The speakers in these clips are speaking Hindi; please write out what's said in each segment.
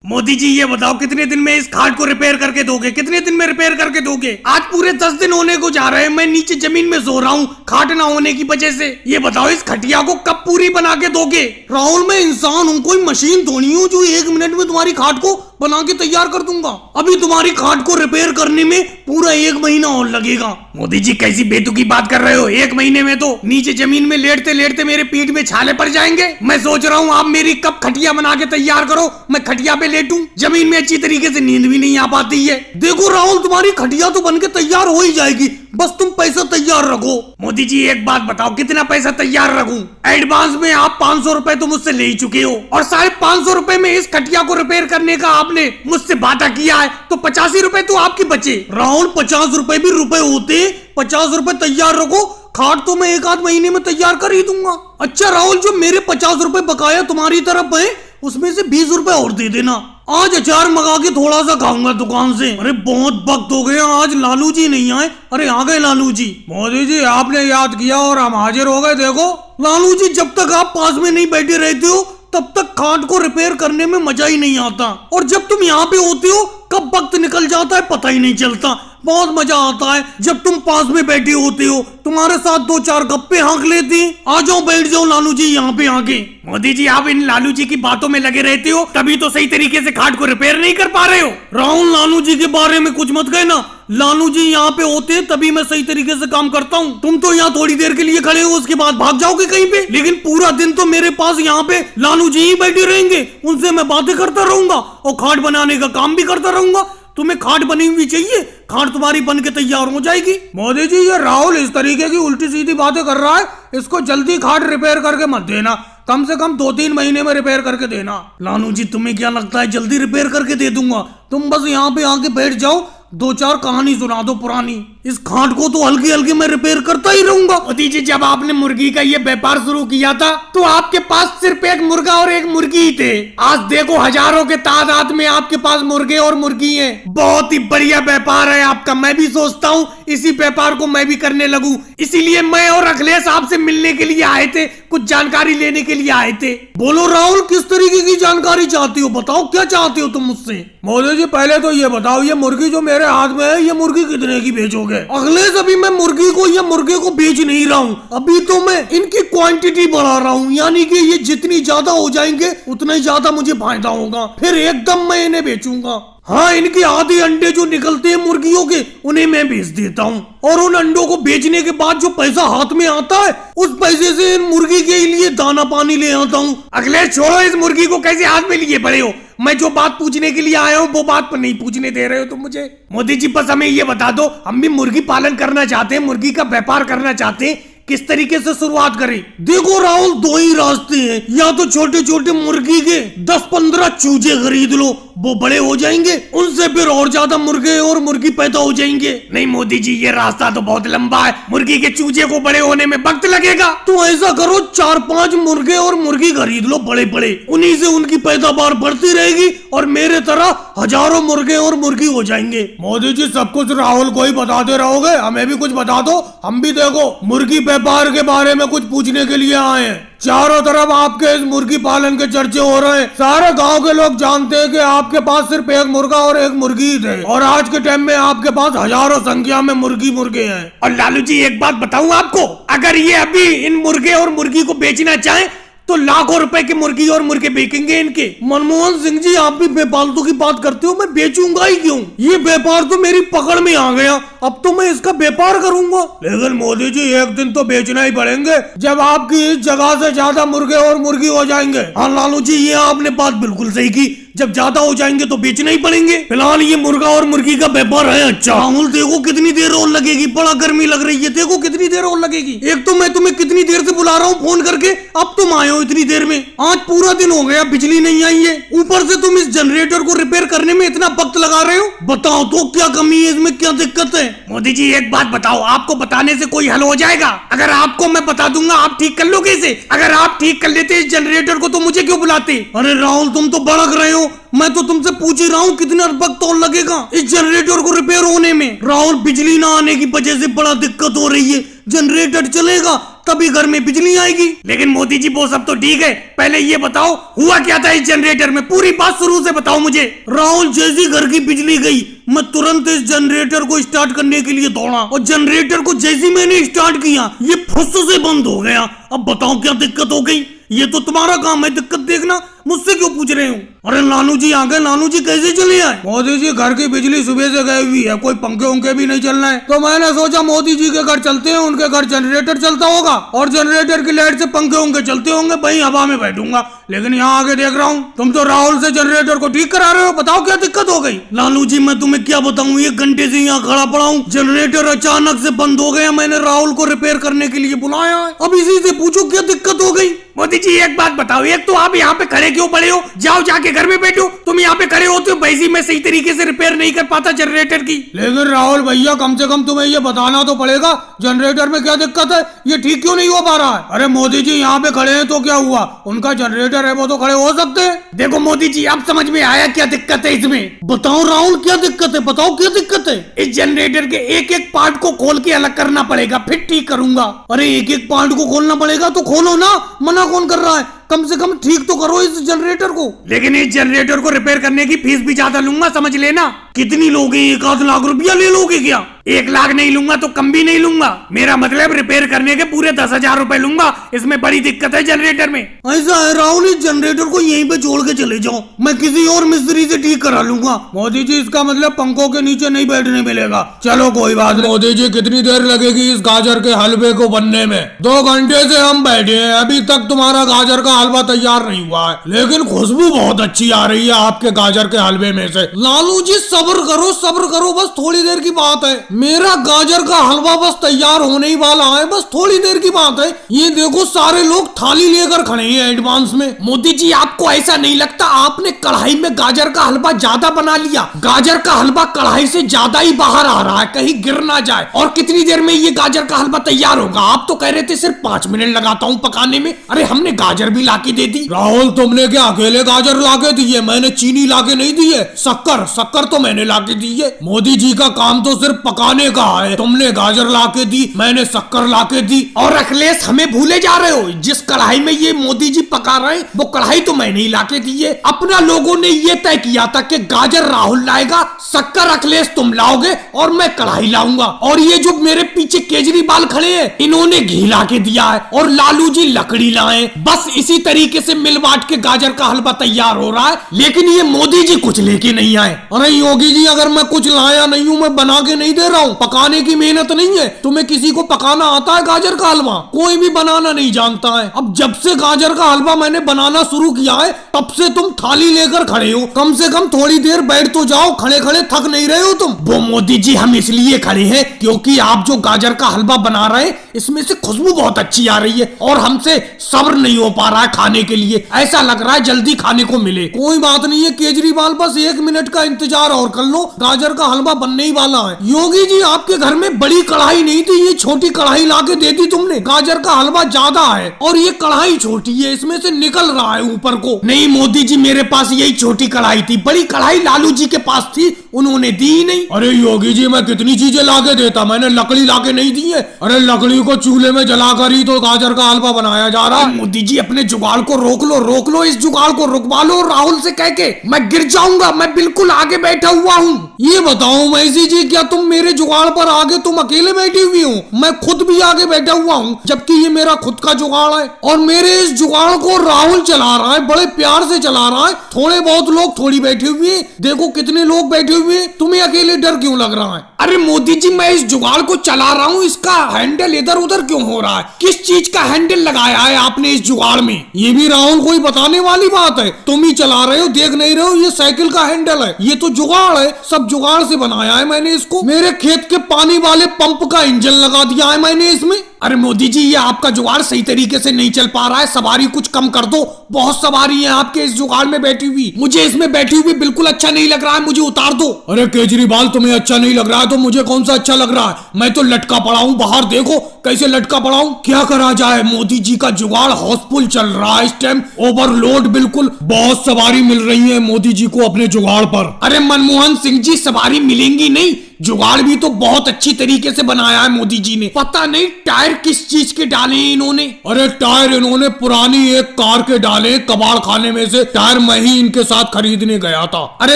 मोदी जी ये बताओ कितने दिन में इस खाट को रिपेयर करके दोगे? कितने दिन में रिपेयर करके दोगे? आज पूरे 10 दिन होने को जा रहे हैं, मैं नीचे जमीन में सो रहा हूँ खाट ना होने की वजह से। ये बताओ इस खटिया को कब पूरी बना के दोगे? राहुल मैं इंसान हूँ, कोई मशीन थोड़ी हूँ जो 1 मिनट में तुम्हारी खाट को बना के तैयार कर दूंगा। अभी तुम्हारी खाट को रिपेयर करने में पूरा 1 महीना और लगेगा। मोदी जी कैसी बेतुकी बात कर रहे हो? 1 महीने में तो नीचे जमीन में लेटते लेटते मेरे पीठ में छाले पड़ जाएंगे। मैं सोच रहा हूँ आप मेरी कब खटिया बना के तैयार करो, मैं खटिया पे लेटूं। जमीन में अच्छी तरीके से नींद भी नहीं आ पाती है। देखो राहुल तुम्हारी खटिया तो बन के तैयार हो ही जाएगी, बस तुम पैसा तैयार रखो। मोदी जी एक बात बताओ कितना पैसा तैयार रखूं? एडवांस में आप 500 रुपए तो मुझसे ले ही चुके हो और 550 रुपए में इस खटिया को रिपेयर करने का आपने मुझसे वादा किया है, तो 85 रुपए तो आपके बचे। राहुल 50 रुपए भी रुपए होते, 50 रुपए तैयार रखो। खाट तो मैं 1 आध महीने में तैयार कर ही दूंगा। अच्छा राहुल जो मेरे 50 रुपए बकाया तुम्हारी तरफ है उसमें से 20 रुपए और दे देना। आज अचार मंगा के थोड़ा सा खाऊंगा दुकान से। अरे बहुत वक्त हो गया, आज लालू जी नहीं आए। अरे आ गए लालू जी। मोदी जी आपने याद किया और हम हाजिर हो गए। देखो लालू जी जब तक आप पास में नहीं बैठे रहते हो तब तक खाट को रिपेयर करने में मजा ही नहीं आता, और जब तुम यहाँ पे होते हो कब वक्त निकल जाता है पता ही नहीं चलता। बहुत मजा आता है जब तुम पास में बैठे होते हो, तुम्हारे साथ 2-4 गप्पे हाँक लेते। आ जाओ बैठ जाओ लालू जी यहाँ पे आके। मोदी जी आप इन लालू जी की बातों में लगे रहते हो, तभी तो सही तरीके से खाट को रिपेयर नहीं कर पा रहे हो। राहुल लालू जी के बारे में कुछ मत कहना, लालू जी यहाँ पे होते तभी मैं सही तरीके से काम करता हूँ। तुम तो यहाँ थोड़ी देर के लिए खड़े हो उसके बाद भाग जाओगे कहीं पे, लेकिन पूरा दिन तो मेरे पास यहाँ पे लालू जी ही बैठे रहेंगे, उनसे मैं बातें करता रहूंगा और खाट बनाने का काम भी करता रहूंगा। तुम्हें खाट बनी हुई चाहिए, खाट तुम्हारी बन के तैयार हो जाएगी। मोदी जी ये राहुल इस तरीके की उल्टी सीधी बातें कर रहा है, इसको जल्दी खाट रिपेयर करके मत देना, कम से कम 2-3 महीने में रिपेयर करके देना। लालू जी तुम्हें क्या लगता है जल्दी रिपेयर करके दे दूंगा? तुम बस यहाँ पे आके बैठ जाओ, 2-4 कहानी सुना दो पुरानी। इस खाट को तो हल्की हल्की मैं रिपेयर करता ही रहूंगा। मोदी जी जब आपने मुर्गी का ये व्यापार शुरू किया था तो आपके पास सिर्फ एक मुर्गा और एक मुर्गी ही थे। आज देखो हजारों के तादाद में आपके पास मुर्गे और मुर्गी हैं। बहुत ही बढ़िया व्यापार है आपका। मैं भी सोचता हूँ इसी व्यापार को मैं भी करने लगूं, इसीलिए मैं और अखिलेश आपसे मिलने के लिए आए थे, कुछ जानकारी लेने के लिए आए थे। बोलो राहुल किस तरीके की जानकारी चाहती हो, बताओ क्या चाहते हो तुम मुझसे? मोदी जी पहले तो ये बताओ ये मुर्गी जो मेरे हाथ में है ये मुर्गी कितने की बेचोगे? अखिलेश अभी मैं मुर्गी को या मुर्गे को बेच नहीं रहा हूँ, अभी तो मैं इनकी क्वांटिटी बढ़ा रहा हूँ, यानी कि ये जितनी ज्यादा हो जाएंगे उतना ही ज्यादा मुझे फायदा होगा, फिर एकदम मैं इन्हें बेचूंगा। हाँ इनके आधे अंडे जो निकलते हैं मुर्गियों के उन्हें मैं बेच देता हूँ, और उन अंडों को बेचने के बाद जो पैसा हाथ में आता है उस पैसे से इन मुर्गी के लिए दाना पानी ले आता हूँ। अखिलेश छोड़ो इस मुर्गी को, कैसे हाथ में लिए बड़े हो? मैं जो बात पूछने के लिए आया हूँ वो बात पर नहीं पूछने दे रहे हो तुम मुझे। मोदी जी बस हमें ये बता दो, हम भी मुर्गी पालन करना चाहते हैं, मुर्गी का व्यापार करना चाहते हैं, किस तरीके से शुरुआत करें? देखो राहुल 2 ही रास्ते हैं, या तो छोटे छोटे मुर्गी के 10-15 चूजे खरीद लो, वो बड़े हो जाएंगे, उनसे फिर और ज्यादा मुर्गे और मुर्गी पैदा हो जाएंगे। नहीं मोदी जी ये रास्ता तो बहुत लंबा है, मुर्गी के चूजे को बड़े होने में वक्त लगेगा। तो ऐसा करो 4-5 मुर्गे और मुर्गी खरीद लो बड़े बड़े, उन्हीं से उनकी पैदावार बढ़ती रहेगी और मेरे तरह हजारों मुर्गे और मुर्गी हो जाएंगे। मोदी जी सब कुछ राहुल को ही बताते रहोगे, हमें भी कुछ बता दो, हम भी देखो मुर्गी व्यापार के बारे में कुछ पूछने के लिए आए हैं। चारों तरफ आपके इस मुर्गी पालन के चर्चे हो रहे हैं, सारे गांव के लोग जानते हैं कि आपके पास सिर्फ एक मुर्गा और एक मुर्गी ही थे, और आज के टाइम में आपके पास हजारों संख्या में मुर्गी मुर्गे हैं। और लालू जी एक बात बताऊं आपको, अगर ये अभी इन मुर्गे और मुर्गी को बेचना चाहें तो लाखों रुपए की मुर्गी और मुर्गे बेचेंगे इनके। मनमोहन सिंह जी आप भी बेफालतू की बात करते हो, मैं बेचूंगा ही क्यों? ये व्यापार तो मेरी पकड़ में आ गया, अब तो मैं इसका व्यापार करूंगा। लेकिन मोदी जी एक दिन तो बेचना ही पड़ेंगे जब आपकी इस जगह से ज्यादा मुर्गे और मुर्गी हो जाएंगे। हाँ लालू जी ये आपने बात बिल्कुल सही की, जब ज्यादा हो जाएंगे तो बेचना ही पड़ेंगे। फिलहाल ये मुर्गा और मुर्गी का व्यापार है। अच्छा राहुल देखो कितनी देर और लगेगी, बड़ा गर्मी लग रही है, देखो कितनी देर और लगेगी। एक तो मैं तुम्हें कितनी देर से बुला रहा हूँ फोन करके, अब तुम आए हो इतनी देर में। आज पूरा दिन हो गया बिजली नहीं आई है, ऊपर से तुम इस जनरेटर को रिपेयर करने में इतना वक्त लगा रहे हो, बताओ तो क्या कमी है इसमें, क्या दिक्कत है? मोदी जी एक बात बताओ, आपको बताने से कोई हल हो जाएगा? अगर आपको मैं बता दूंगा आप ठीक कर लोगे इसे? अगर आप ठीक कर लेते इस जनरेटर को तो मुझे क्यों बुलाते? अरे राहुल तुम तो भड़क रहे हो, मैं तो तुमसे पूछ ही रहा हूँ कितना वक्त और लगेगा इस जनरेटर को रिपेयर होने में। राहुल बिजली ना आने की वजह से बड़ा दिक्कत हो रही है, जनरेटर चलेगा तभी घर में बिजली आएगी। लेकिन मोदी जी वो सब तो ठीक है, पहले ये बताओ हुआ क्या था इस जनरेटर में, पूरी बात शुरू से बताओ मुझे। राहुल, जैसी घर की बिजली गई मैं तुरंत इस जनरेटर को स्टार्ट करने के लिए दौड़ा और जनरेटर को जैसी मैंने स्टार्ट किया ये फुस से बंद हो गया। अब बताओ क्या दिक्कत हो गई? ये तो तुम्हारा काम है दिक्कत देखना, मुझसे क्यों पूछ रहे हो? अरे नानू जी आ गए। नानू जी कैसे चले आए? मोदी जी घर की बिजली सुबह से गई हुई है, कोई पंखे उनके भी नहीं चल रहे हैं, तो मैंने सोचा मोदी जी के घर चलते हैं, उनके घर जनरेटर चलता होगा और जनरेटर की लाइट से पंखे उनके चलते होंगे, वहीं हवा में बैठूंगा। लेकिन यहाँ आके देख रहा हूँ तुम तो राहुल से जनरेटर को ठीक करा रहे हो, बताओ क्या दिक्कत हो गई? लालू जी मैं तुम्हें क्या बताऊं, 1 घंटे से यहाँ खड़ा पड़ा हूँ, जनरेटर अचानक से बंद हो गया, मैंने राहुल को रिपेयर करने के लिए बुलाया है, अब इसी से पूछो क्या दिक्कत हो गई? मोदी जी एक बात बताओ, एक तो आप यहाँ पे खड़े क्यों पड़े हो? जाओ जाके घर में बैठो। तुम यहाँ पे खड़े होते हो वैसे मैं सही तरीके से रिपेयर नहीं कर पाता जनरेटर की। लेकिन राहुल भैया कम से कम तुम्हें ये बताना तो पड़ेगा जनरेटर में क्या दिक्कत है, ये ठीक क्यों नहीं हो पा रहा है? अरे मोदी जी यहाँ पे खड़े हैं तो क्या हुआ, उनका जनरेटर है वो तो खड़े हो सकते हैं। देखो मोदी जी अब समझ में आया क्या दिक्कत है इसमें? बताओ राहुल क्या दिक्कत है, बताओ क्या दिक्कत है? इस जनरेटर के एक एक पार्ट को खोल के अलग करना पड़ेगा, फिर ठीक करूंगा। अरे एक एक पार्ट को खोलना पड़ेगा तो खोलो ना, मना कौन कर रहा है? कम से कम ठीक तो करो इस जनरेटर को। लेकिन इस जनरेटर को रिपेयर करने की फीस भी ज्यादा लूंगा, समझ लेना। कितनी लोगे? 1 लाख रुपया ले लोगे क्या? 1 लाख नहीं लूंगा तो कम भी नहीं लूंगा, मेरा मतलब रिपेयर करने के पूरे 10,000 रुपए लूंगा। इसमें बड़ी दिक्कत है जनरेटर में। ऐसा है राहुल, इस जनरेटर को यहीं पे छोड़ के चले जाओ, मैं किसी और मिस्त्री से ठीक करा लूंगा। मोदी जी इसका मतलब पंखों के नीचे नहीं बैठने मिलेगा। चलो कोई बात नहीं। मोदी जी कितनी देर लगेगी इस गाजर के हलवे को बनने में? 2 घंटे से हम बैठे हैं, अभी तक तुम्हारा गाजर का हलवा तैयार नहीं हुआ है, लेकिन खुशबू बहुत अच्छी आ रही है आपके गाजर के हलवे में से। लालू जी सब्र करो, बस थोड़ी देर की बात है, मेरा गाजर का हलवा बस तैयार होने ही वाला है, बस थोड़ी देर की बात है। ये देखो सारे लोग थाली लेकर खड़े हैं एडवांस में। मोदी जी आपको ऐसा नहीं लगता आपने कढ़ाई में गाजर का हलवा ज्यादा बना लिया? गाजर का हलवा कढ़ाई से ज्यादा ही बाहर आ रहा है, कहीं गिर ना जाए। और कितनी देर में ये गाजर का हलवा तैयार होगा? आप तो कह रहे थे सिर्फ 5 मिनट लगाता हूँ पकाने में। अरे हमने गाजर भी लाके दे दी। राहुल तुमने क्या अकेले गाजर लाके दी है? मैंने चीनी लाके नहीं दी है, शक्कर तो मैंने लाके दी है। मोदी जी का काम तो सिर्फ पकाने का है, तुमने गाजर लाके दी, मैंने शक्कर लाके दी। और अखिलेश हमें भूले जा रहे हो, जिस कढ़ाई में ये मोदी जी पका रहे हैं वो कढ़ाई तो मैंने ही लाके दी है। अपना लोगों ने ये तय किया था कि गाजर राहुल लाएगा, शक्कर अखिलेश तुम लाओगे और मैं कढ़ाई लाऊंगा। और ये जो मेरे पीछे केजरीवाल खड़े हैं इन्होंने घी लाके दिया है और लालू जी लकड़ी लाए। बस इसी तरीके से मिल बांट के गाजर का हलवा तैयार हो रहा है, लेकिन ये मोदी जी कुछ लेके नहीं आए। अरे योगी जी अगर मैं कुछ लाया नहीं हूँ, मैं बना के नहीं दे रहा हूँ, पकाने की मेहनत नहीं है। तुम्हें किसी को पकाना आता है गाजर का हलवा? कोई भी बनाना नहीं जानता है। अब जब से गाजर का हलवा मैंने बनाना शुरू किया है तब से तुम थाली लेकर खड़े हो, कम से कम थोड़ी देर बैठ तो जाओ, खड़े खड़े थक नहीं रहे हो तुम? वो मोदी जी हम इसलिए खड़े हैं क्योंकि आप जो गाजर का हलवा बना रहे हैं इसमें से खुशबू बहुत अच्छी आ रही है और हमसे सब्र नहीं हो पा रहा है खाने के लिए, ऐसा लग रहा है जल्दी खाने को मिले। कोई बात नहीं है केजरीवाल, बस 1 मिनट का इंतजार और कर लो, गाजर का हलवा बनने ही वाला है। योगी जी आपके घर में बड़ी कढ़ाई नहीं थी, ये छोटी कढ़ाई लाके दे दी तुमने। गाजर का हलवा ज्यादा है और ये कढ़ाई छोटी है, इसमें से निकल रहा है ऊपर को। नहीं मोदी जी मेरे पास यही छोटी कढ़ाई थी, बड़ी कढ़ाई लालू जी के पास थी, उन्होंने दी ही नहीं। अरे योगी जी मैं कितनी चीजें लाके देता, मैंने लकड़ी लाके नहीं दी है। अरे लकड़ी को चूल्हे में जलाकर ही तो गाजर का हलवा बनाया जा रहा है। मोदी जी अपने जुगाड़ को रोक लो, इस जुगाड़ को रुकवा लो राहुल से कह के। मैं गिर जाऊंगा, मैं बिल्कुल आगे बैठा हुआ हूँ। ये बताओ मैसी जी क्या तुम मेरे जुगाड़ पर आगे तुम अकेले बैठी हुई हो? मैं खुद भी आगे बैठा हुआ हूँ, जबकि ये मेरा खुद का जुगाड़ है और मेरे इस जुगाड़ को राहुल चला रहा है, बड़े प्यार से चला रहा है। थोड़े बहुत लोग थोड़ी बैठे हुए हैं, देखो कितने लोग बैठे हुए हैं, तुम्हें अकेले डर क्यों लग रहा है? अरे मोदी जी मैं इस जुगाड़ को चला रहा हूँ, इसका हैंडल इधर उधर क्यों हो रहा है? किस चीज का हैंडल लगाया है आपने इस जुगाड़ में? ये भी राहुल कोई बताने वाली बात है? तुम ही चला रहे हो, देख नहीं रहे हो? ये साइकिल का हैंडल है, ये तो जुगाड़ है, सब जुगाड़ से बनाया है मैंने इसको। मेरे खेत के पानी वाले पंप का इंजन लगा दिया है मैंने इसमें। अरे मोदी जी ये आपका जुगाड़ सही तरीके से नहीं चल पा रहा है, सवारी कुछ कम कर दो, बहुत सवारी है आपके इस जुगाड़ में बैठी हुई, मुझे इसमें बैठी हुई बिल्कुल अच्छा नहीं लग रहा है, मुझे उतार दो। अरे केजरीवाल तुम्हें अच्छा नहीं लग रहा है तो मुझे कौन सा अच्छा लग रहा है? मैं तो लटका पड़ा हूँ बाहर, देखो कैसे लटका पड़ा हूँ। क्या करा जाए, मोदी जी का जुगाड़ हाउसफुल चल रहा है इस टाइम, ओवरलोड बिल्कुल, बहुत सवारी मिल रही है मोदी जी को अपने जुगाड़ पर। अरे मनमोहन सिंह जी सवारी मिलेंगी नहीं, जुगाड़ भी तो बहुत अच्छी तरीके से बनाया है मोदी जी ने। पता नहीं टायर किस चीज के डाले हैं इन्होंने। अरे टायर इन्होंने पुरानी एक कार के डाले, कबाड़ खाने में से टायर मैं ही इनके साथ खरीदने गया था। अरे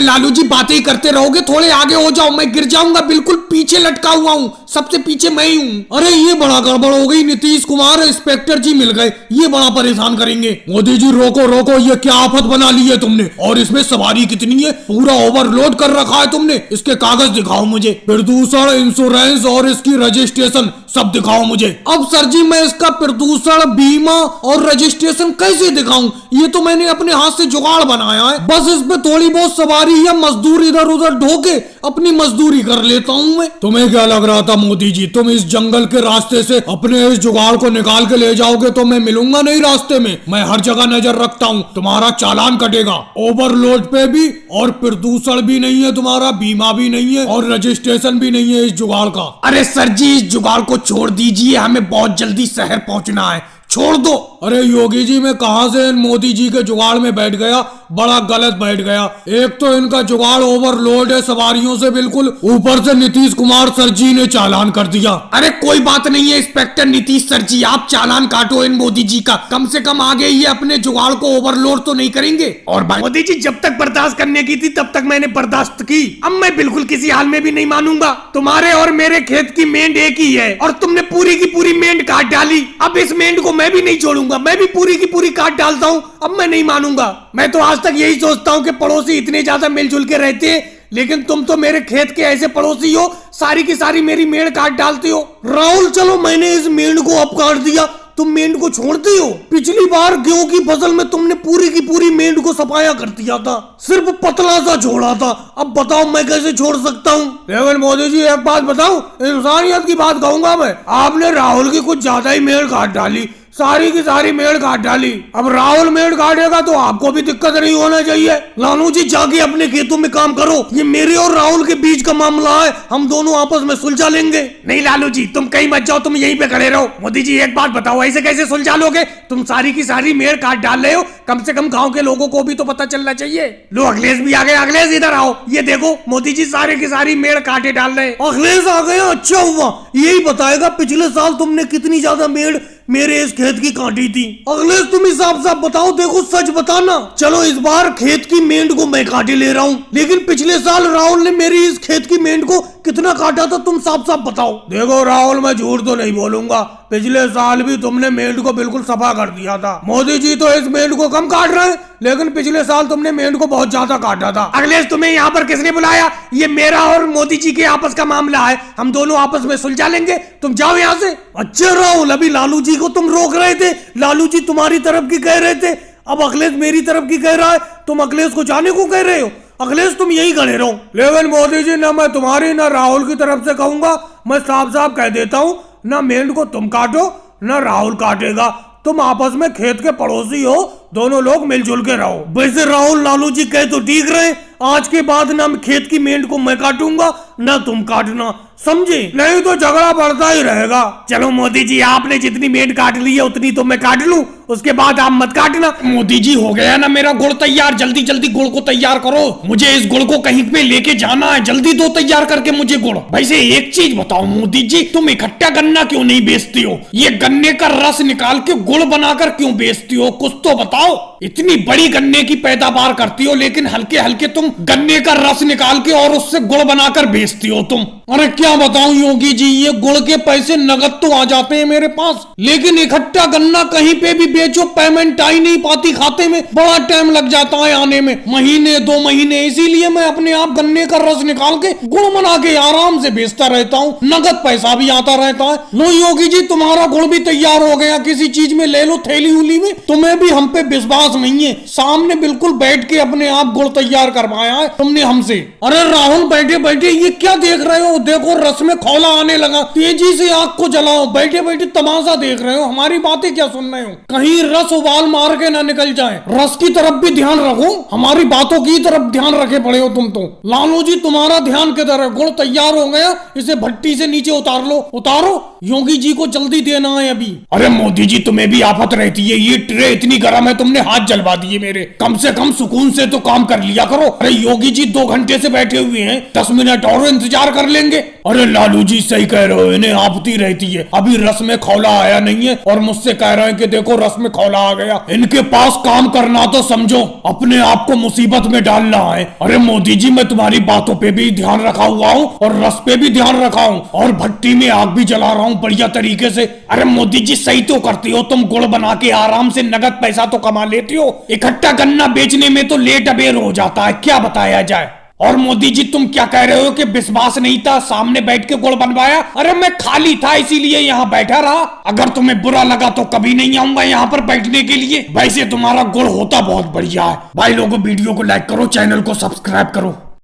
लालू जी बातें ही करते रहोगे, थोड़े आगे हो जाओ, मैं गिर जाऊंगा, बिल्कुल पीछे लटका हुआ हूँ, सबसे पीछे मैं ही हूँ। अरे ये बड़ा गड़बड़ हो गई, नीतीश कुमार इंस्पेक्टर जी मिल गए, ये बड़ा परेशान करेंगे। मोदी जी रोको रोको, ये क्या आफत बना ली है तुमने, और इसमें सवारी कितनी है, पूरा ओवरलोड कर रखा है तुमने। इसके कागज दिखाओ मुझे, प्रदूषण, इंश्योरेंस और इसकी रजिस्ट्रेशन सब दिखाओ मुझे। अब सर जी मैं इसका प्रदूषण, बीमा और रजिस्ट्रेशन कैसे दिखाऊं? ये तो मैंने अपने हाथ से जुगाड़ बनाया है, बस इस पे थोड़ी बहुत सवारी या मजदूर इधर उधर ढोके अपनी मजदूरी कर लेता हूँ मैं। तुम्हें क्या लग रहा था मोदी जी, तुम इस जंगल के रास्ते से अपने इस जुगाड़ को निकाल के ले जाओगे तो मैं मिलूंगा नहीं रास्ते में? मैं हर जगह नजर रखता हूँ, तुम्हारा चालान कटेगा, ओवरलोड पे भी, और प्रदूषण भी नहीं है तुम्हारा, बीमा भी नहीं है और रजिस्ट्रेशन भी नहीं है इस जुगाड़ का। अरे सर जी इस जुगाड़ को छोड़ दीजिए, हमें बहुत जल्दी शहर पहुंचना है, छोड़ दो। अरे योगी जी मैं कहां से इन मोदी जी के जुगाड़ में बैठ गया, बड़ा गलत बैठ गया। एक तो इनका जुगाड़ ओवरलोड है सवारियों से बिल्कुल, ऊपर से नीतीश कुमार सर जी ने चालान कर दिया। अरे कोई बात नहीं है इंस्पेक्टर नीतीश सर जी, आप चालान काटो इन मोदी जी का, कम से कम आगे ये अपने जुगाड़ को ओवरलोड तो नहीं करेंगे। और मोदी जी जब तक बर्दाश्त करने की थी तब तक मैंने बर्दाश्त की, अब मैं बिल्कुल किसी हाल में भी नहीं मानूंगा। तुम्हारे और मेरे खेत की मेंढ एक ही है और तुमने पूरी की पूरी मेंढ काट डाली, अब इस मेंढ को मैं भी नहीं छोड़ूंगा, मैं भी पूरी की पूरी काट डालता हूँ, अब मैं नहीं मानूंगा। मैं तो आज तक यही सोचता हूँ कि पड़ोसी इतने ज्यादा मिलजुल के रहते हैं, लेकिन तुम तो मेरे खेत के ऐसे पड़ोसी हो, सारी की सारी मेरी मेंढ काट डालते हो। राहुल चलो मैंने इस मेंढ को अब काट दिया, तुम मेंढ को छोड़ते हो? पिछली बार गेहूं की फसल में तुमने पूरी की पूरी मेंढ को सफाया कर दिया था, सिर्फ पतला सा छोड़ा था, अब बताओ मैं कैसे छोड़ सकता हूँ? लेकिन मोदी जी एक बात बताऊं, इंसानियत की बात कहूंगा मैं, आपने राहुल की कुछ ज्यादा ही मेंढ काट डाली, सारी की सारी मेड़ काट डाली। अब राहुल मेड़ काटेगा तो आपको भी दिक्कत नहीं होना चाहिए। लालू जी जाके अपने खेतों में काम करो, ये मेरे और राहुल के बीच का मामला है, हम दोनों आपस में सुलझा लेंगे। नहीं लालू जी तुम कहीं मत जाओ, तुम यहीं पे खड़े रहो। मोदी जी एक बात बताओ, ऐसे कैसे सुलझा लोगे? तुम सारी की सारी मेड़ काट डाल रहे हो, कम से कम गाँव के लोगों को भी तो पता चलना चाहिए। लो अखिलेश भी आ गए, अखिलेश इधर आओ, ये देखो मोदी जी सारे की सारी मेड़ काटे डाल रहे। अखिलेश आ गया, अच्छा हुआ, यही बताएगा पिछले साल तुमने कितनी ज्यादा मेड़ मेरे इस खेत की काटी थी। अखिलेश तुम हिसाब साफ बताओ, देखो सच बताना। चलो इस बार खेत की मेंढ को मैं काटे ले रहा हूँ, लेकिन पिछले साल राहुल ने मेरी इस खेत की मेंढ को कितना काटा था तुम साफ साफ बताओ। देखो राहुल मैं झूठ तो नहीं बोलूंगा, पिछले साल भी तुमने मेंढ को बिल्कुल सफा कर दिया था। मोदी जी तो इस मेंढ को कम काट रहे हैं, लेकिन पिछले साल तुमने मेंढ को बहुत ज्यादा काटा था। अखिलेश तुम्हें यहाँ पर किसने बुलाया? ये मेरा और मोदी जी के आपस का मामला है, हम दोनों आपस में सुलझा लेंगे, तुम जाओ यहाँ से। अच्छा राहुल अभी लालू जी को तुम रोक रहे थे, लालू जी तुम्हारी तरफ की कह रहे थे, अब अखिलेश मेरी तरफ की कह रहा है, तुम अखिलेश को जाने को कह रहे हो। अखिलेश तुम यही खड़े रहो। लेकिन मोदी जी ना मैं तुम्हारी ना राहुल की तरफ से कहूंगा, मैं साफ साफ कह देता हूँ, ना मेंढ को तुम काटो ना राहुल काटेगा, तुम आपस में खेत के पड़ोसी हो, दोनों लोग मिलजुल के रहो। वैसे राहुल लालू जी कह तो ठीक रहे, आज के बाद ना खेत की मेंढ को मैं काटूंगा ना तुम काटना, समझे? नहीं तो झगड़ा बढ़ता ही रहेगा। चलो मोदी जी आपने जितनी मेंढ काट ली है उतनी तो मैं काट लूं, उसके बाद आप मत काटना। मोदी जी हो गया ना मेरा गुड़ तैयार, जल्दी जल्दी गुड़ को तैयार करो, मुझे इस गुड़ को कहीं पे लेके जाना है, जल्दी दो तैयार करके मुझे गुड़। वैसे एक चीज बताओ मोदी जी, तुम इकट्ठा गन्ना क्यों नहीं बेचती हो? ये गन्ने का रस निकाल के गुड़ बनाकर क्यों बेचती हो, कुछ तो बताओ। इतनी बड़ी गन्ने की पैदावार करती हो, लेकिन हल्के हल्के तुम गन्ने का रस निकाल के और उससे गुड़ बनाकर बेचती हो तुम। अरे क्या बताऊं योगी जी, ये गुड़ के पैसे नगद तो आ जाते हैं मेरे पास, लेकिन इकट्ठा गन्ना कहीं पे भी बेचो पेमेंट आ ही नहीं पाती खाते में, बड़ा टाइम लग जाता है आने में, महीने 2 महीने। इसीलिए मैं अपने आप गन्ने का रस निकाल के गुड़ बना के आराम से बेचता रहता हूँ, नगद पैसा भी आता रहता है। लो योगी जी तुम्हारा गुड़ भी तैयार हो गया, किसी चीज में ले लो थैली उली में, तुम्हें भी हम पे विश्वास नहीं है, सामने बिल्कुल बैठ के अपने आप गुड़ तैयार करवाया है तुमने हमसे। अरे राहुल बैठे बैठे ये क्या देख रहे हो, देखो रस में खौला आने लगा, तेजी से आग को जलाओ, बैठे बैठे तमाशा देख रहे हो, हमारी बातें क्या सुन रहे हो? कहीं रस उबाल मार के ना निकल जाए, रस की तरफ भी ध्यान रखो, हमारी बातों की तरफ ध्यान रखे पड़े हो तुम तो। लालू जी तुम्हारा ध्यान किधर है? गुड़ तैयार हो गया, इसे भट्टी से नीचे उतार लो, उतारो। योगी जी को जल्दी देना है अभी। अरे मोदी जी तुम्हें भी आफत रहती है, ये ट्रे इतनी गर्म है, तुमने हाथ जलवा दिए मेरे। कम से कम सुकून से तो काम कर लिया करो। अरे योगी जी 2 घंटे से बैठे हुए हैं, 10 मिनट और इंतजार कर लेंगे। अरे लालू जी सही कह रहे हो, इन्हें आफती रहती है। अभी रस में खौला आया नहीं है और मुझसे कह रहे हैं कि देखो रस में खौला आ गया। इनके पास काम करना तो समझो अपने आप को मुसीबत में डालना है। अरे मोदी जी मैं तुम्हारी बातों पे भी ध्यान रखा हुआ हूँ और रस पे भी ध्यान रखा हूँ और भट्टी में आग भी जला रहा हूँ बढ़िया तरीके से। अरे मोदी जी सही तो करती हो तुम, गुड़ बना के आराम से नगद पैसा तो कमा लेती हो। इकट्ठा गन्ना बेचने में तो लेट अबेर हो जाता है, क्या बताया जाए। और मोदी जी तुम क्या कह रहे हो कि विश्वास नहीं था, सामने बैठ के गुड़ बनवाया। अरे मैं खाली था इसीलिए यहाँ बैठा रहा। अगर तुम्हें बुरा लगा तो कभी नहीं आऊंगा यहाँ पर बैठने के लिए। वैसे तुम्हारा गुड़ होता बहुत बढ़िया है। भाई लोगों वीडियो को लाइक करो, चैनल को सब्सक्राइब करो।